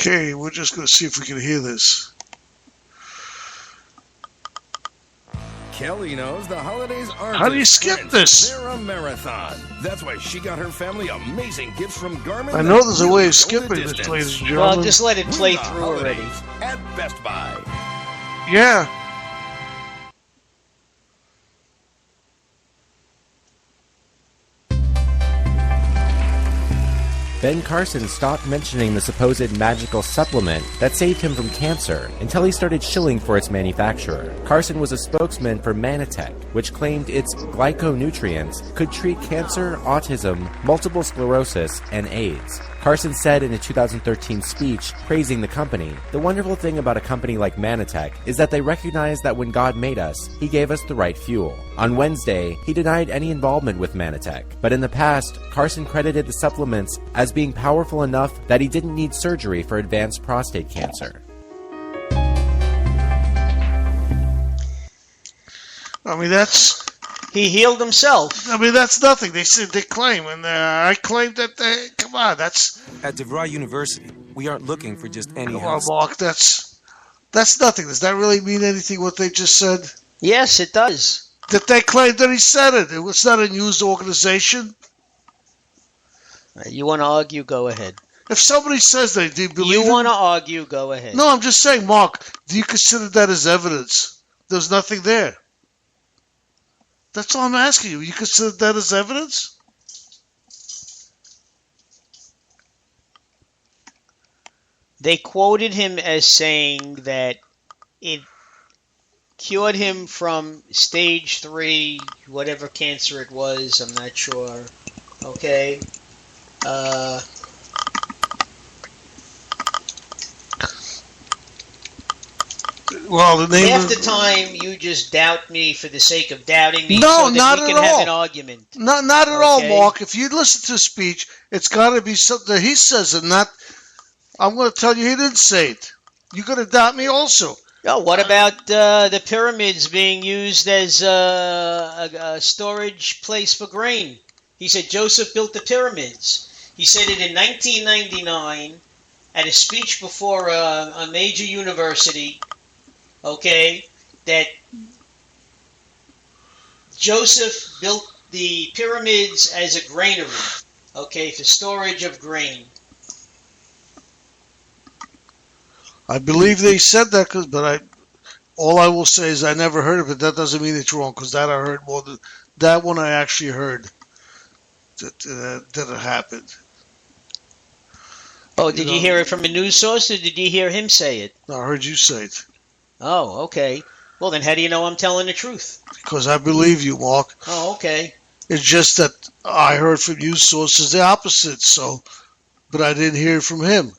Okay, we're just going to see if we can hear this. Kelly knows the holidays aren't. How do you skip this? They're a marathon. That's why she got her family amazing gifts from Garmin. I know there's a way of skipping this, ladies and gentlemen. Well, just let it play through already. At Best Buy. Yeah. Then Carson stopped mentioning the supposed magical supplement that saved him from cancer until he started shilling for its manufacturer. Carson was a spokesman for Manitech, which claimed its glyconutrients could treat cancer, autism, multiple sclerosis, and AIDS. Carson said in a 2013 speech praising the company, "The wonderful thing about a company like Manitech is that they recognize that when God made us, He gave us the right fuel." On Wednesday, he denied any involvement with Manitech, but in the past, Carson credited the supplements as being powerful enough that he didn't need surgery for advanced prostate cancer. I mean, that's... He healed himself. I mean, that's nothing. They said they claim, and I claim that they... Come on, that's... At DeVry University, we aren't looking for just any Come on, health. Marc, that's nothing. Does that really mean anything, what they just said? Yes, it does. That they claimed that he said it. It was not a news organization. You want to argue? Go ahead. If somebody says they do believe You want to argue? Go ahead. No, I'm just saying, Marc, do you consider that as evidence? There's nothing there. That's all I'm asking you. You consider that as evidence? They quoted him as saying that it cured him from stage 3, whatever cancer it was. I'm not sure. Okay. Well, the name half the time you just doubt me for the sake of doubting me, no, so that not we at can all. have an argument. Not at all, Okay. Marc. If you listen to the speech, it's got to be something that he says and not... I'm going to tell you he didn't say it. You're going to doubt me also. Oh, what about the pyramids being used as a storage place for grain? He said Joseph built the pyramids. He said it in 1999 at a speech before a major university, okay, that Joseph built the pyramids as a granary, okay, for storage of grain. I believe they said that, but all I will say is I never heard of it. That doesn't mean it's wrong, because that I heard more than that one. I actually heard that it happened. Oh, did you hear it from a news source, or did you hear him say it? No, I heard you say it. Oh, okay. Well, then how do you know I'm telling the truth? Because I believe you, Marc. Oh, okay. It's just that I heard from news sources the opposite. So, but I didn't hear it from him.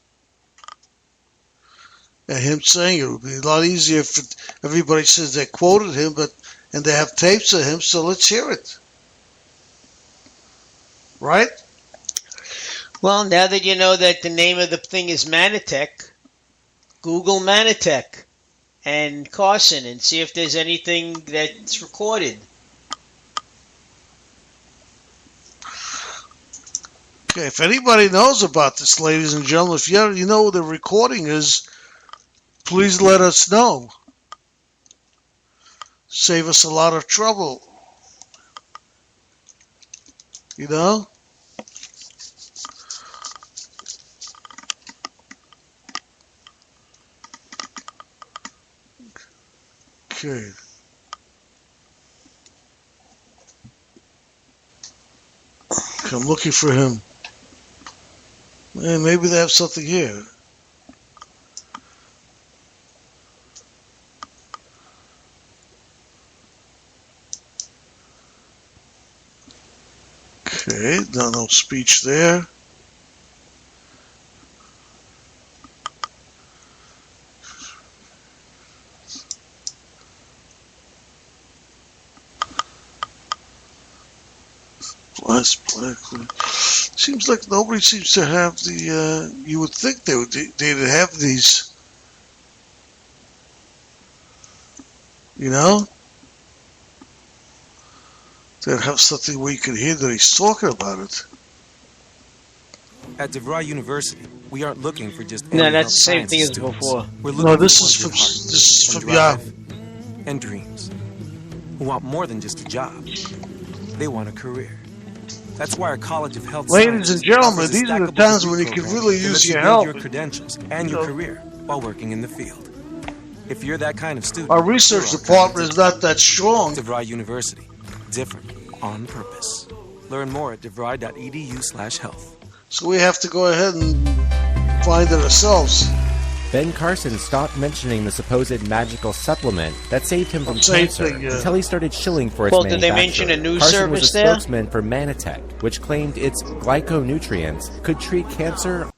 And him saying it would be a lot easier if everybody says they quoted him, and they have tapes of him. So let's hear it. Right? Well, now that you know that the name of the thing is Manitech, Google Manitech and Carson and see if there's anything that's recorded. Okay, if anybody knows about this, ladies and gentlemen, if you know what the recording is, please let us know. Save us a lot of trouble. You know? Okay. I'm looking for him. Man, maybe they have something here. Okay, no speech there. Black. Seems like nobody seems to have the. You would think they'd have these. You know, they'd have something where you can hear that he's talking about it. At DeVry University, we aren't looking for just No, any that's the same health thing as sciences students. before. We're No, looking this for is ones with heart this is and from Yahoo. drive and dreams, who want more than just a job. They want a career. That's why our College of Health Ladies Sciences and gentlemen, offers a these are the stackable times degree when you can program really that use lets you your build help. your credentials and your career while working in the field. If you're that kind of student, Our research you're department is not that strong. DeVry University, different on purpose. Learn more at devry.edu/health. So we have to go ahead and find it ourselves. Then Carson stopped mentioning the supposed magical supplement that saved him from Same cancer thing, yeah. until he started shilling for its Well, did they manufacturer. mention a news Carson was service a there? spokesman for Manitech, which claimed its glyconutrients could treat cancer.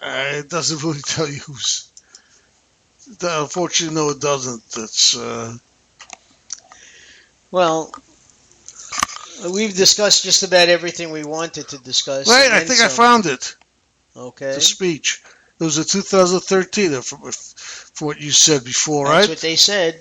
It doesn't really tell you who's. Unfortunately, no, it doesn't. It's Well, we've discussed just about everything we wanted to discuss. right. and I then think I some. found it. Okay. The speech. It was in 2013, from what you said before, That's right? what they said.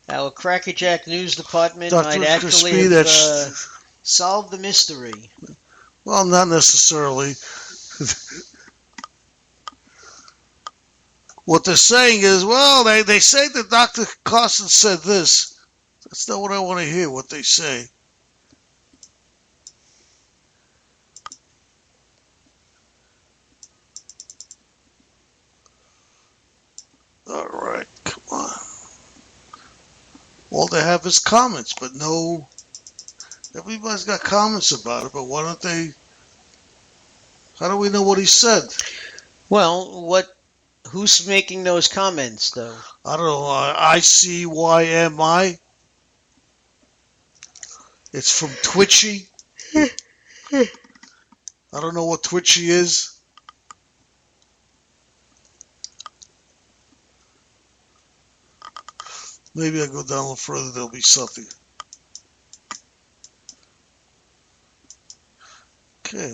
Our crackerjack news department Dr. might actually Crispy, have that's solved the mystery. well, not necessarily. What they're saying is, well, they say that Dr. Carson said this. That's not what I want to hear, what they say. All right, come on. All they have is comments, but no... Everybody's got comments about it, but why don't they... How do we know what he said? Well, who's making those comments, though? I don't know. ICYMI. It's from Twitchy. I don't know what Twitchy is. Maybe I go down a little further. There'll be something. Okay.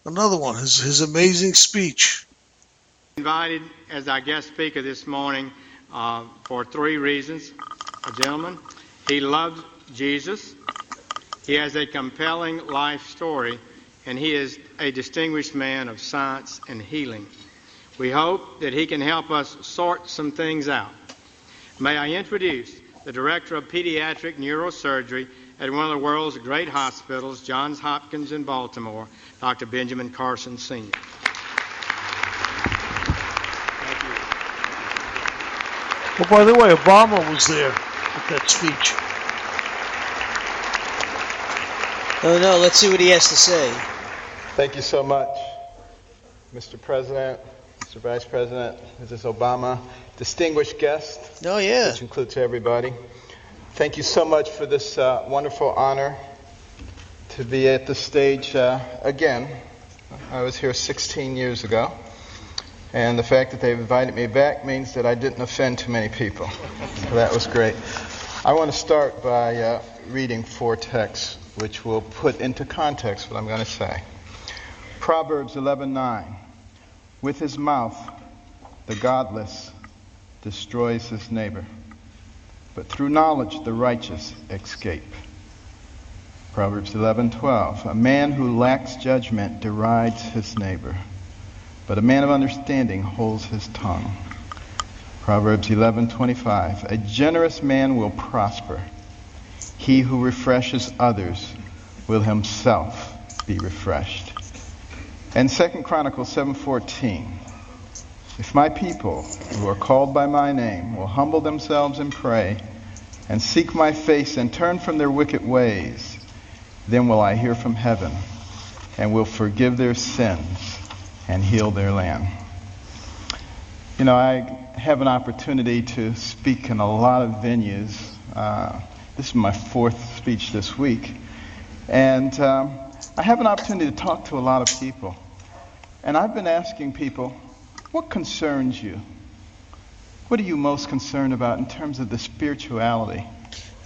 Another one. His amazing speech. Invited as our guest speaker this morning for three reasons. A gentleman, he loves Jesus, he has a compelling life story, and he is a distinguished man of science and healing. We hope that he can help us sort some things out. May I introduce the Director of Pediatric Neurosurgery at one of the world's great hospitals, Johns Hopkins in Baltimore, Dr. Benjamin Carson, Sr. Oh, by the way, Obama was there at that speech. Oh, no, let's see what he has to say. Thank you so much, Mr. President, Mr. Vice President, Mrs. Obama, distinguished guests, Oh, yeah. which includes everybody. Thank you so much for this wonderful honor to be at the stage again. I was here 16 years ago, and the fact that they've invited me back means that I didn't offend too many people. So that was great. I want to start by reading four texts which will put into context what I'm going to say. Proverbs 11:9. With his mouth, the godless destroys his neighbor, but through knowledge the righteous escape. Proverbs 11:12. A man who lacks judgment derides his neighbor, but a man of understanding holds his tongue. Proverbs 11:25. A generous man will prosper. He who refreshes others will himself be refreshed. And 2 Chronicles 7:14. If my people who are called by my name will humble themselves and pray and seek my face and turn from their wicked ways, then will I hear from heaven and will forgive their sins and heal their land. You know, I have an opportunity to speak in a lot of venues. This is my fourth speech this week. And I have an opportunity to talk to a lot of people. And I've been asking people, what concerns you? What are you most concerned about in terms of the spirituality?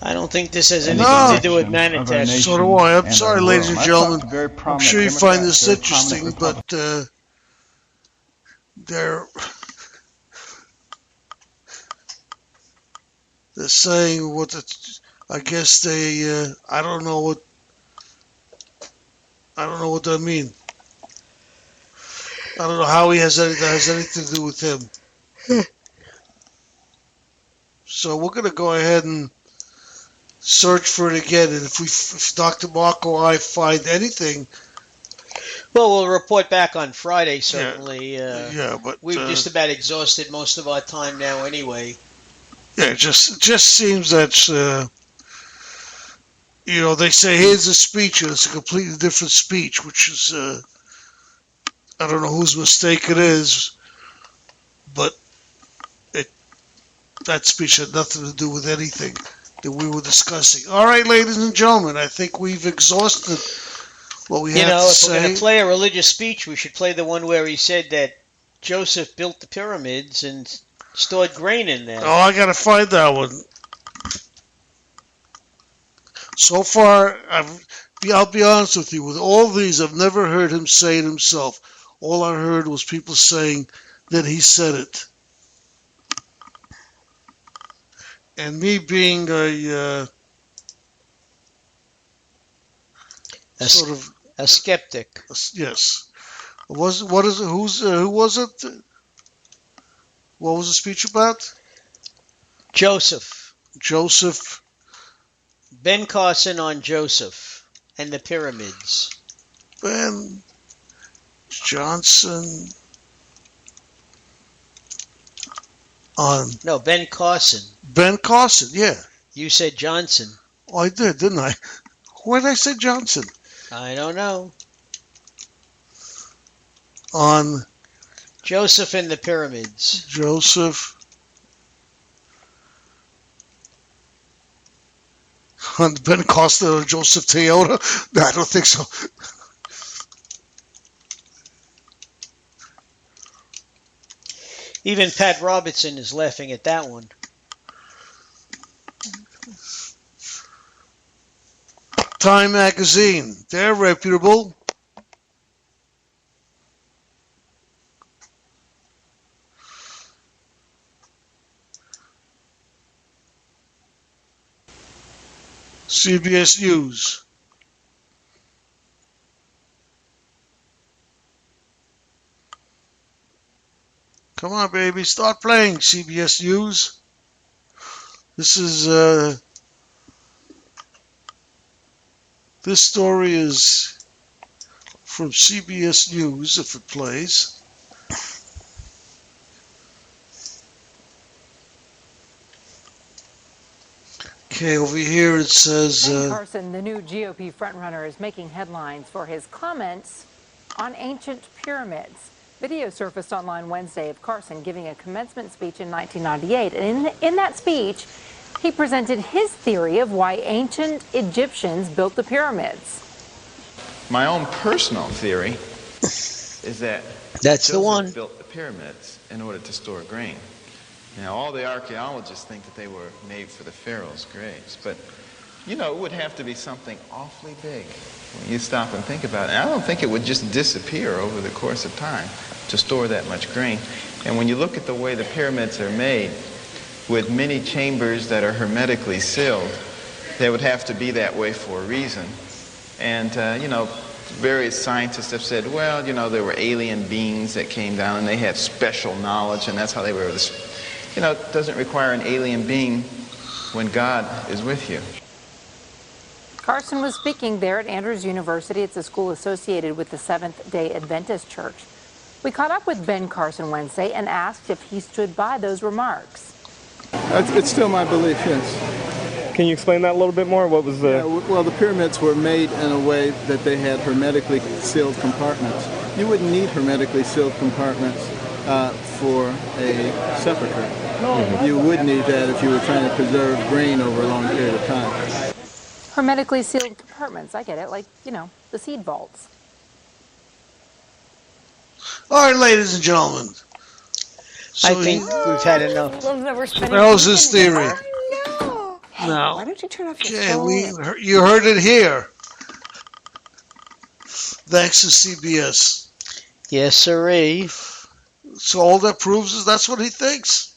I don't think this has No. anything to do with of our Manitech. nation So do I. I'm and sorry, our ladies world. and I've gentlemen. talked to very I'm prominent sure you find Democrats, this very interesting, prominent but They're saying I guess they. I don't know what that mean. I don't know how that has anything to do with him. So we're gonna go ahead and search for it again, and if Dr. Marc or I find anything, well, we'll report back on Friday. Certainly. But we've just about exhausted most of our time now, anyway. Yeah, it just seems that they say here's a speech, and it's a completely different speech, which is I don't know whose mistake it is, but that speech had nothing to do with anything that we were discussing. All right, ladies and gentlemen, I think we've exhausted what we have to if say. we're going to play a religious speech, we should play the one where he said that Joseph built the pyramids and stored grain in there. Oh, I got to find that one. So far, I'll be honest with you, with all these, I've never heard him say it himself. All I heard was people saying that he said it. And me being a skeptic. Yes. Who was it? What was the speech about? Joseph. Ben Carson on Joseph and the pyramids. Ben Johnson on... No, Ben Carson. Ben Carson, yeah. You said Johnson. Oh, I did, didn't I? Why did I say Johnson? I don't know. On... Joseph and the pyramids. Joseph... On Ben Costa or Joseph Toyota? No, I don't think so. Even Pat Robertson is laughing at that one. Time Magazine. They're reputable. CBS News. Come on, baby. Start playing, CBS News. This is, this story is from CBS News, if it plays. Okay, over here it says... Ben Carson, the new GOP frontrunner, is making headlines for his comments on ancient pyramids. Video surfaced online Wednesday of Carson giving a commencement speech in 1998. And in that speech, he presented his theory of why ancient Egyptians built the pyramids. My own personal theory is that That's the one. Joseph built the pyramids in order to store grain. Now, all the archaeologists think that they were made for the pharaoh's graves, but, it would have to be something awfully big when you stop and think about it. And I don't think it would just disappear over the course of time to store that much grain. And when you look at the way the pyramids are made, with many chambers that are hermetically sealed, they would have to be that way for a reason. And, various scientists have said, well, there were alien beings that came down and they had special knowledge, and that's how they were able to... it doesn't require an alien being when God is with you. Carson was speaking there at Andrews University. It's a school associated with the Seventh-day Adventist Church. We caught up with Ben Carson Wednesday and asked if he stood by those remarks. It's still my belief, yes. Can you explain that a little bit more? What was the... well, the pyramids were made in a way that they had hermetically sealed compartments. You wouldn't need hermetically sealed compartments for a sepulcher. You would need that if you were trying to preserve grain over a long period of time. Hermetically sealed compartments, I get it, like, the seed vaults. All right, ladies and gentlemen. So I think we've had enough. That was his theory. No. Why don't you turn off your phone? You heard it here. Thanks to CBS. Yes, sirree. So all that proves is that's what he thinks.